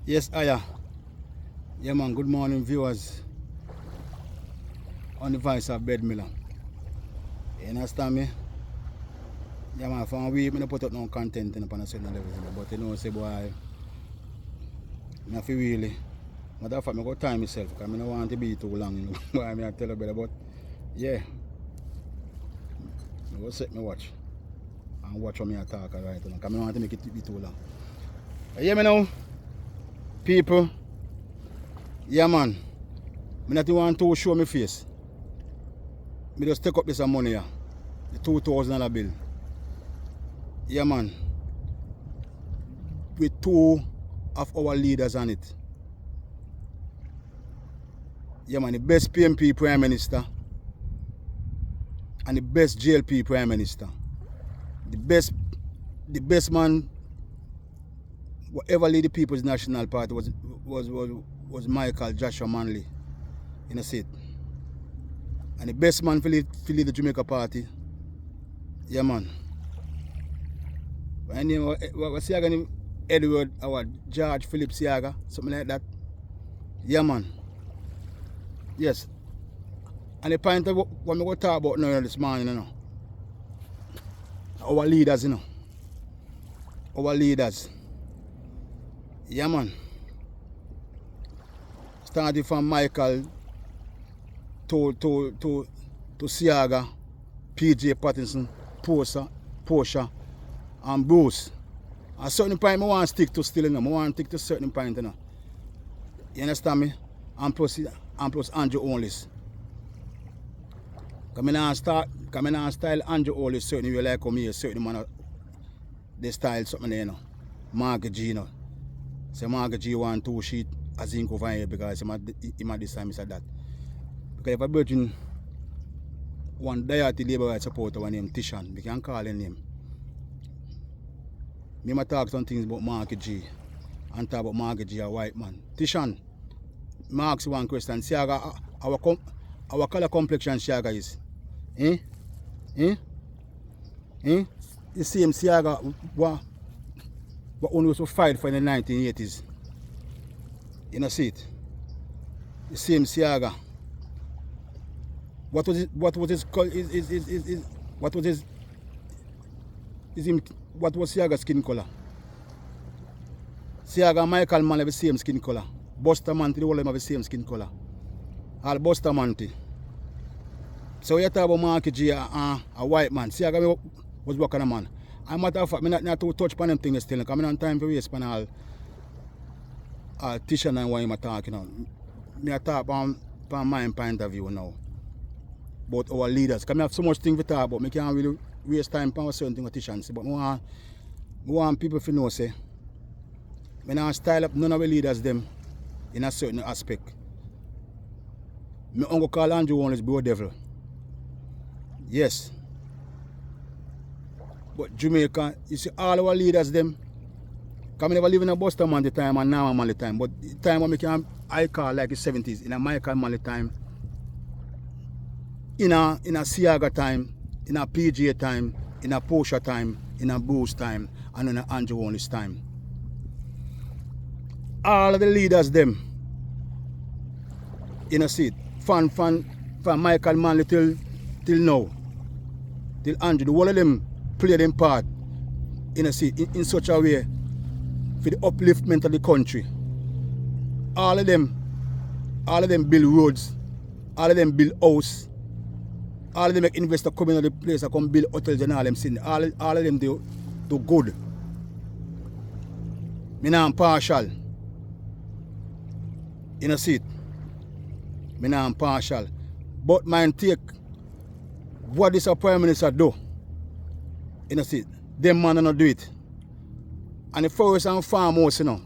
Yes, Aya. Yeah, man. Good morning, viewers. On the voice of Bed Miller. You understand me? Yeah, man. For a week, I don't put up no content on a certain level. But you know, say, boy, I feel really. Matter of fact, I got time myself because I don't want to be too long. Boy, I tell you better. But yeah, I go set my watch and watch how I talk right now. Because I don't want to make it be too long. You hear me now? People. Yeah, man. I don't want to show my face. I just take up this money here. The $2,000 bill. Yeah, man. With two of our leaders on it. Yeah, man. The best PMP Prime Minister and the best JLP Prime Minister. The best man, whatever lead the People's National Party was Michael Joshua Manley. You know, see it. And the best man for lead the Jamaica Party. Yeah, man. And you know, what's Seaga name? Edward or George Philip Seaga, something like that. Yeah, man. Yes. And the point of what we're going to talk about now this morning, you know. Our leaders, you know. Our leaders. Yeah, man. Starting from Michael to Seaga, PJ Pattinson, Portia, and Bruce. At a certain point, I want to stick to still, you know. I want to stick to a certain point, you know. You understand me? And plus Andrew Onlys. Come in style Andrew Onlys certain way like come here, certain man they style something there, you know. Mark G, you know. Say Mark G want 2 sheet as zinc over here because he might this time he said that. Because if I virgin one diety labor right supporter one name Tishan, we can call him name. Me might talk some things about Mark G and talk about Mark G a white man. Tishan, Mark's one question. Seaga, our color complexion Seaga is. The same Seaga what only was fight for in the 1980s. You know, see it. The same Seaga. What was Seaga's skin color? Seaga and Michael Man have the same skin color. Bustamante, the whole of them have the same skin color. All Bustamante. So you talk about Mark G, a white man. Seaga was working a man. As a matter of fact, I not to touch upon them things still. Because I don't have time to waste on all Tisha and what I'm talking about. I talk from my point of view now. About our leaders. Because I have so much things to talk about. I can't really waste time on certain things with Tisha and say. But I want people to know, say, when I style up none of the leaders them in a certain aspect. My uncle call Andrew Onlys Bro Devil. Yes. But Jamaica, you see all our leaders them. Because I never live in a Buster man the time and now I'm on the time. But the time when I call like the 70s, in a Michael Manley time, in a Seaga time, in a PJ time, in a Portia time, in a Bruce time, and in a Andrew Onlys time. All of the leaders them, you know, see it, from Michael Manley till now, till Andrew, the whole of them play them part, you know, see, in such a way for the upliftment of the country. All of them build roads, all of them build house, all of them make investors come in the place and come build hotels and all them things. All of them do good. Me not partial. You know, see it. Me not partial. But mine take what this Prime Minister do. You know, see it. Them man don't do it. And the forest and farmhouse, you know.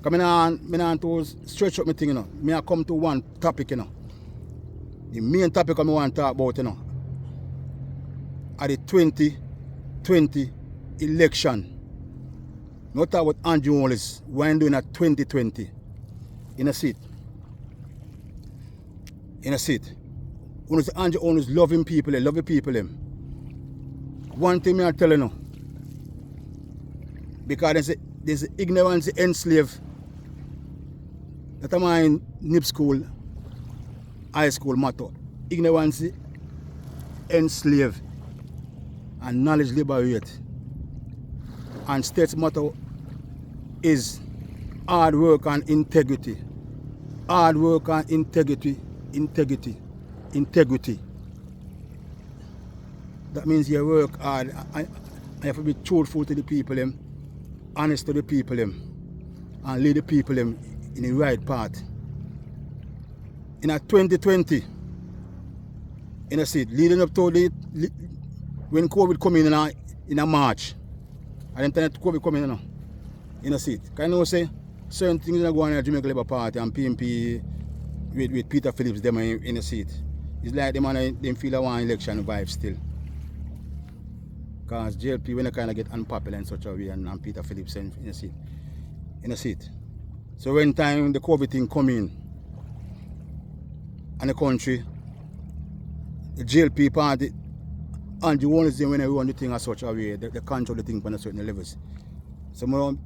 Because I don't to stretch up my thing, you know. I come to one topic, you know. The main topic I want to talk about, you know, are the 2020 election. Not talk about Andrew Onlys when doing at 2020. In a seat. In a seat. When you say Andrew Onlys loving people, they love the people. One thing I tell you now. Because there's ignorance enslave That my NIP school, high school motto. Ignorance enslave and knowledge liberate. And state's motto is hard work and integrity. Hard work and integrity. Integrity. Integrity. That means you work hard and you have to be truthful to the people, honest to the people, and lead the people in the right path. In a 2020, in a seat, leading up to when COVID come in a March, and then COVID come in a seat. Can you say certain things are going on at Jamaica Labour Party and PMP with Peter Phillips them in a seat. It's like them feel a one election vibe still. Because J.P when they kind of get unpopular in such a way and Peter Phillips in a seat. So when time the COVID thing come in and the country, the J.P party, and you want to see when they run the thing in such a way, they control the thing on a certain levels. So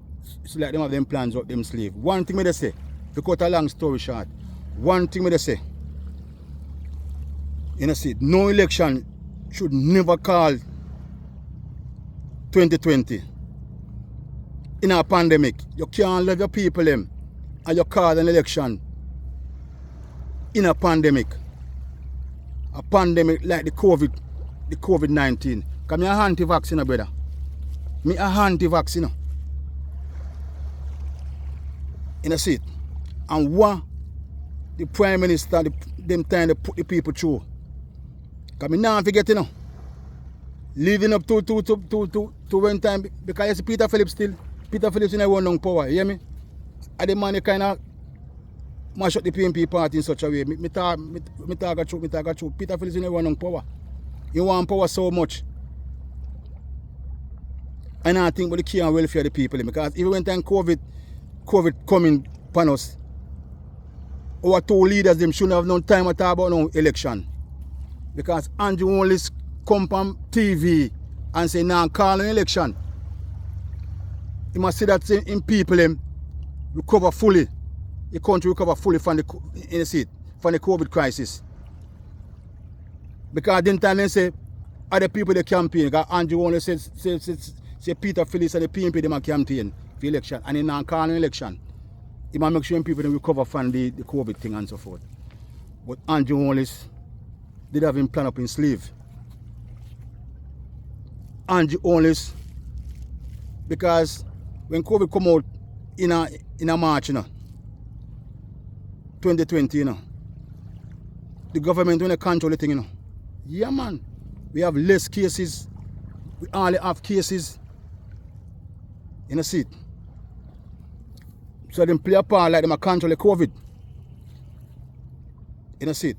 it's like them have them plans up them sleeve. One thing they say, to cut a long story short, one thing they say, in a seat, no election should never call 2020 in a pandemic. You can't love your people and you call an election in a pandemic. A pandemic like the COVID-19. Because I'm anti-vaccine, brother. I'm anti-vaccine. In a seat. And what the Prime Minister, them time to put the people through. Because I'm not forgetting, leading up to when time, because you see Peter Phillips still. Peter Phillips in a run down power, you hear me? And the man kind of mash up the PMP party in such a way. Me talk true. Peter Phillips in a run down power. He want power so much. And I think about the care and welfare of the people. Because even when time COVID coming upon us, our two leaders them shouldn't have no time to talk about no election. Because Andrew only come on TV and say, nah, call an election. You must see that in people recover fully. The country recover fully from the COVID crisis. Because then time they say other people they campaign. Because Andrew only say Peter Phillips and the PMP they campaign for election and they not call an election. He must make sure people they recover from the COVID thing and so forth. But Andrew only did have him plan up in sleeve. Andrew only because when COVID come out in a March, 2020, the government when they control the thing, Yeah, man. We have less cases. We only have cases in a seat. So they play a part like them control the COVID in a seat.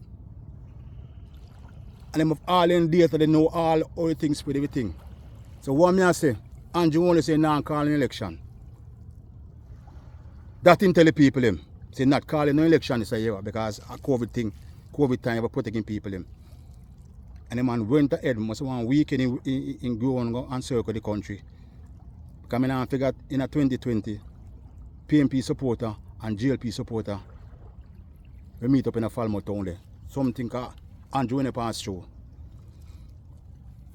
And them have all in data, they know all the things with everything. So what me I say, Andrew only say not calling election. That didn't tell the people him. Say not calling no election is a year because a COVID thing, COVID time about protecting people him. And the man went ahead, must one weekend in go and circle the country. Because I figured in a 2020, PMP supporter and JLP supporter, we meet up in a Falmouth town there. Something Andrew in the past through.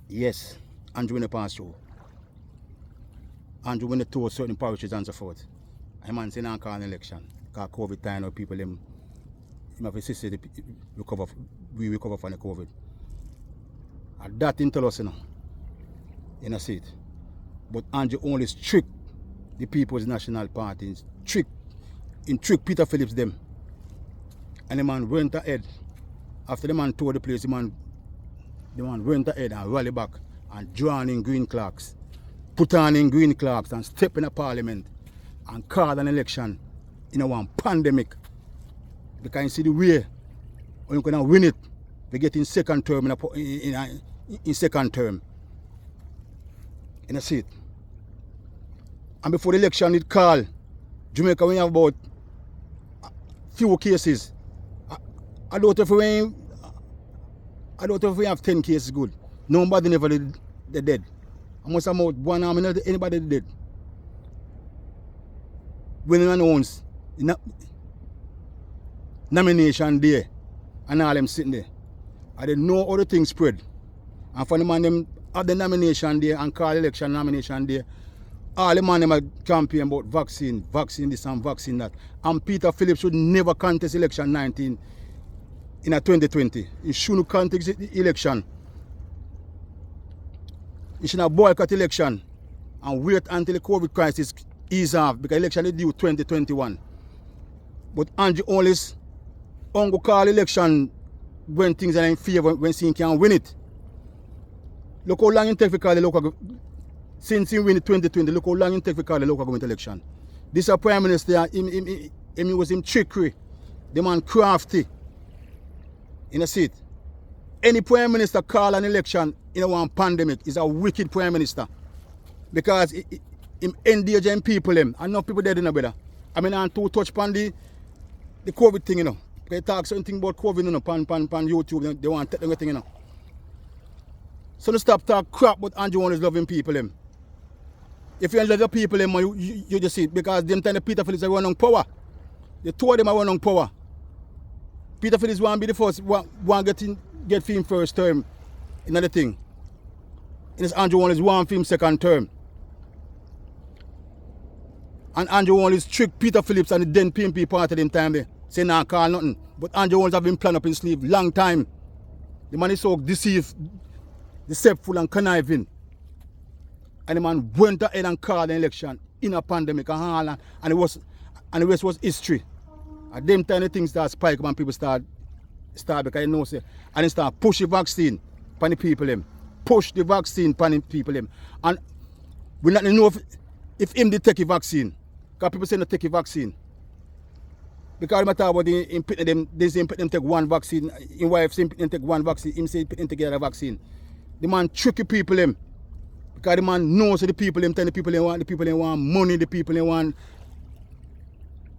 Yes, Andrew in the past through. Andrew went to certain parishes and so forth. And the man say not call an election. Because COVID time, people him have assisted we recover from the COVID. And that didn't tell us, in a seat. But Andrew only trick the People's National Party, trick Peter Phillips them. And the man went ahead. After the man told the place, the man went ahead and rally back and drawn in green clerks, put on in green clerks and step in a parliament and call an election in a one pandemic. Because you see the way when you're going to win it, they get in second term in second term in a seat. And before the election it called, Jamaica we have about few cases. I don't know if we have 10 cases good. Nobody never did dead. I must have about one arm anybody dead. When anyone owns nomination day and all them sitting there. I didn't know how the thing spread. And for the man them at the nomination day and call election nomination day, all the man them are campaign about vaccine this and vaccine that. And Peter Phillips should never contest election 19 in a 2020. He shouldn't contest the election. He should not boycott election and wait until the COVID crisis ease off because election is due 2021. But Andrew always go call election when things are in favor, when he can win it. Look how long it takes to call the local. Since he win 2020, look how long it takes to call the local government election. This is Prime Minister, he was him trickery. The man crafty. In a seat. Any Prime Minister call an election in one pandemic is a wicked Prime Minister. Because him endangering people them. And no people dead in a better. I mean, I'm too touch upon the COVID thing, you know. They talk something about COVID, you know, pan YouTube, they want to take everything, you know. So don't stop talk crap, but Andrew one is loving people, them. If you love the people, them, you just see it. Because them time the Peter Phillips are running on power. The two of them are running on power. Peter Phillips want to be the first, want to get film first term. Another thing. And this Andrew one is one film second term. And Andrew one is trick Peter Phillips and the then PMP party them time there. Say nah, call nothing. But Andrew Holmes have been planned up in sleeve long time. The man is so deceived, deceptive and conniving. And the man went ahead and called the election in a pandemic and the rest was history. At them time the things start spike when people start because you know say and they start push the vaccine upon the people them. Push the vaccine upon the people them. And we not know if him did take a vaccine. Because people say not take a vaccine. Because they talk about them, they say them take one vaccine, in wife say him take one vaccine, him say him take another vaccine. The man tricky people them. Because the man knows the people them tell the people they want money, the people they want.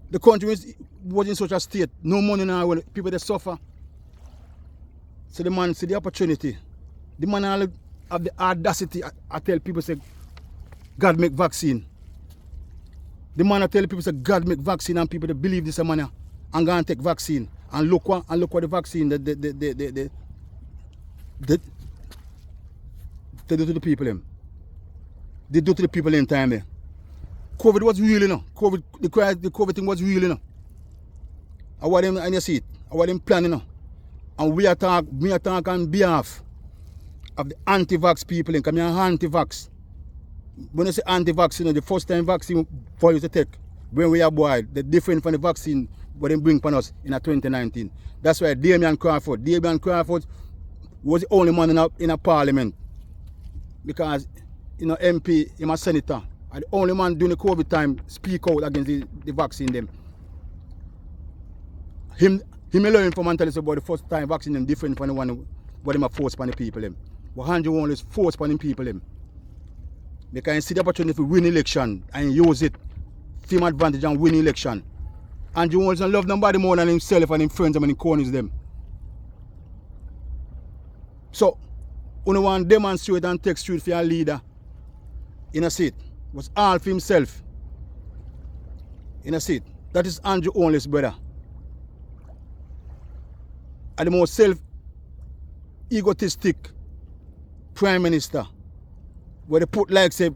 The country was in such a state, no money now, people they suffer. So the man see the opportunity. The man have the audacity I tell people say God make vaccine. The man I tell people say God make vaccine and people they believe this man and go and take vaccine. And look what the vaccine they do to the people them. They do to the people in time there. COVID was real, you know. The COVID thing was real, you know. I want them and you see it. I want them planning, you know. And we are talking on behalf of the anti-vax people, because we are anti-vax. When I say anti-vax, you know, the first time vaccine for you to take, when we are boy, the different from the vaccine what they bring upon us in 2019. That's why Damian Crawford was the only man in a parliament. Because, you know, MP, he's a senator. And the only man during the COVID time speak out against the vaccine them. Him alone from mentality about the first time vaccine them different from the one what them are forced upon the people them. But Andrew one is forced upon the people them. Because you see the opportunity to win election and use it to him advantage and win election. Andrew one doesn't love nobody more than himself and his friends and his corners them. So, when you want to demonstrate and take street for your leader in a seat, was all for himself in a seat. That is Andrew Only's brother. And the most self-egotistic Prime Minister, where they put like say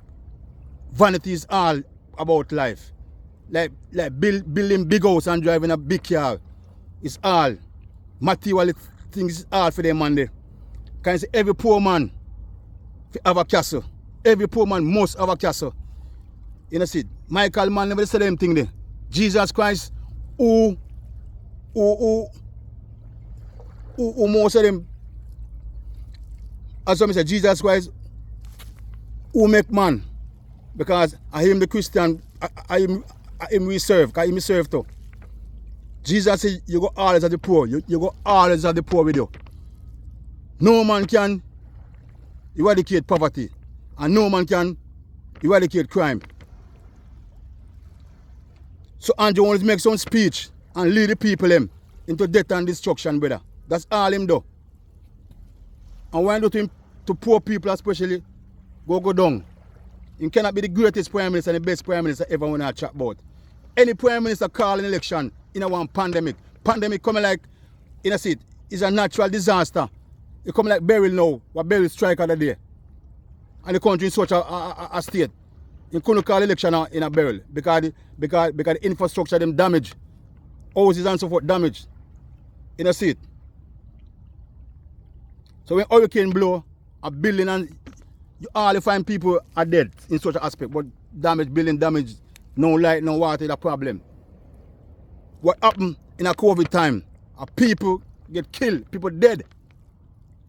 vanity is all about life. Like building big house and driving a big car is all. Material things is all for them man there. Can you say every poor man have a castle? Every poor man must have a castle. You know see, Michael man never said the same thing there. Jesus Christ, who most of them, as I said, Jesus Christ, who make man? Because I am the Christian, I am we serve, because I am serve too. Jesus said, you go always at the poor, you go always at the poor with you. No man can eradicate poverty, and no man can eradicate crime. So Andrew wants to make some speech and lead the people them into death and destruction, brother. That's all him do. And when do to him, to poor people especially, go down. He cannot be the greatest Prime Minister and the best Prime Minister ever when I chat about. Any Prime Minister call an election in a one pandemic, Pandemic coming like, you know, see it, it's a natural disaster. It coming like Beryl now, what Beryl strike other day. And the country in such a state. You couldn't call election in a Beryl because the infrastructure them damaged. Houses and so forth damaged. You know, see it. So when hurricane blow, a building and you all find people are dead in such an aspect, but damage, building damage, no light, no water is a problem. What happened in a COVID time? People get killed, people dead.